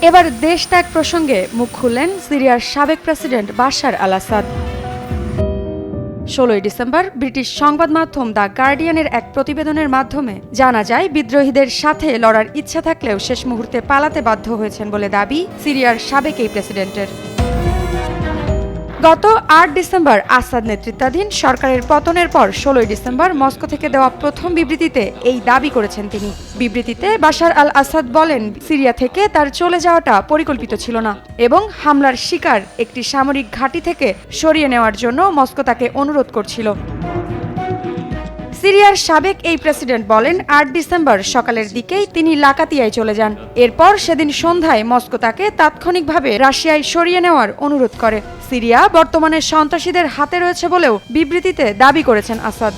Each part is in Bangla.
এবার দেশ ত্যাগ প্রসঙ্গে মুখ খুললেন সিরিয়ার সাবেক প্রেসিডেন্ট বাশার আল আসাদ। 16 ডিসেম্বর ব্রিটিশ সংবাদ মাধ্যম দ্য গার্ডিয়ানের এক প্রতিবেদনের মাধ্যমে জানা যায়, বিদ্রোহীদের সাথে লড়ার ইচ্ছা থাকলেও শেষ মুহূর্তে পালাতে বাধ্য হয়েছেন বলে দাবি সিরিয়ার সাবেক এই প্রেসিডেন্টের। গত 8 ডিসেম্বর আসাদ নেতৃত্বাধীন সরকারের পতনের পর 16 ডিসেম্বর মস্কো থেকে দেওয়া প্রথম বিবৃতিতে এই দাবি করেছেন তিনি। বিবৃতিতে বাশার আল আসাদ বলেন, সিরিয়া থেকে তার চলে যাওয়াটা পরিকল্পিত ছিল না এবং হামলার শিকার একটি সামরিক ঘাঁটি থেকে সরিয়ে নেওয়ার জন্য মস্কো তাকে অনুরোধ করছিল। সিরিয়ার সাবেক এই প্রেসিডেন্ট বলেন, 8 ডিসেম্বর সকালের দিকেই তিনি লাকাতিয়ায় চলে যান। এরপর সেদিন সন্ধ্যায় মস্কো তাকে তাৎক্ষণিকভাবে রাশিয়ায় সরিয়ে নেওয়ার অনুরোধ করে। সিরিয়া বর্তমানে সন্ত্রাসীদের হাতে রয়েছে বলেও বিবৃতিতে দাবি করেছেন আসাদ।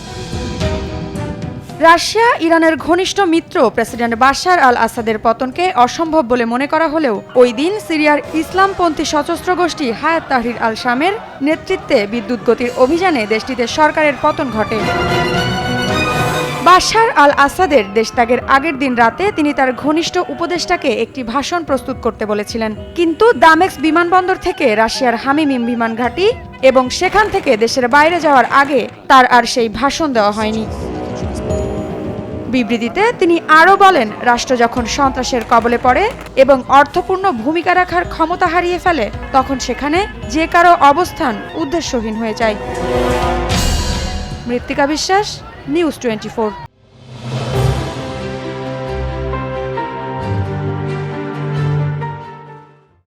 রাশিয়া ইরানের ঘনিষ্ঠ মিত্র প্রেসিডেন্ট বাশার আল আসাদের পতনকে অসম্ভব বলে মনে করা হলেও ওই দিন সিরিয়ার ইসলামপন্থী সশস্ত্র গোষ্ঠী হায়াত তাহরির আল শামের নেতৃত্বে বিদ্যুৎ গতির অভিযানে দেশটিতে সরকারের পতন ঘটে। বাশার আল আসাদের দেশত্যাগের আগের দিন রাতে তিনি তার ঘনিষ্ঠ উপদেষ্টাকে একটি ভাষণ প্রস্তুত করতে বলেছিলেন, কিন্তু দামেস্ক বিমানবন্দর থেকে রাশিয়ার হামিমিম বিমান ঘাঁটি এবং সেখান থেকে দেশের বাইরে যাওয়ার আগে তার আর সেই ভাষণ দেওয়া হয়নি। বিবৃতিতে তিনি আরও বলেন, রাষ্ট্র যখন সন্ত্রাসের কবলে পড়ে এবং অর্থপূর্ণ ভূমিকা রাখার ক্ষমতা হারিয়ে ফেলে, তখন সেখানে যে কারো অবস্থান উদ্দেশ্যহীন হয়ে যায়। মৃত্তিকা বিশ্বাস, নিউজ 24।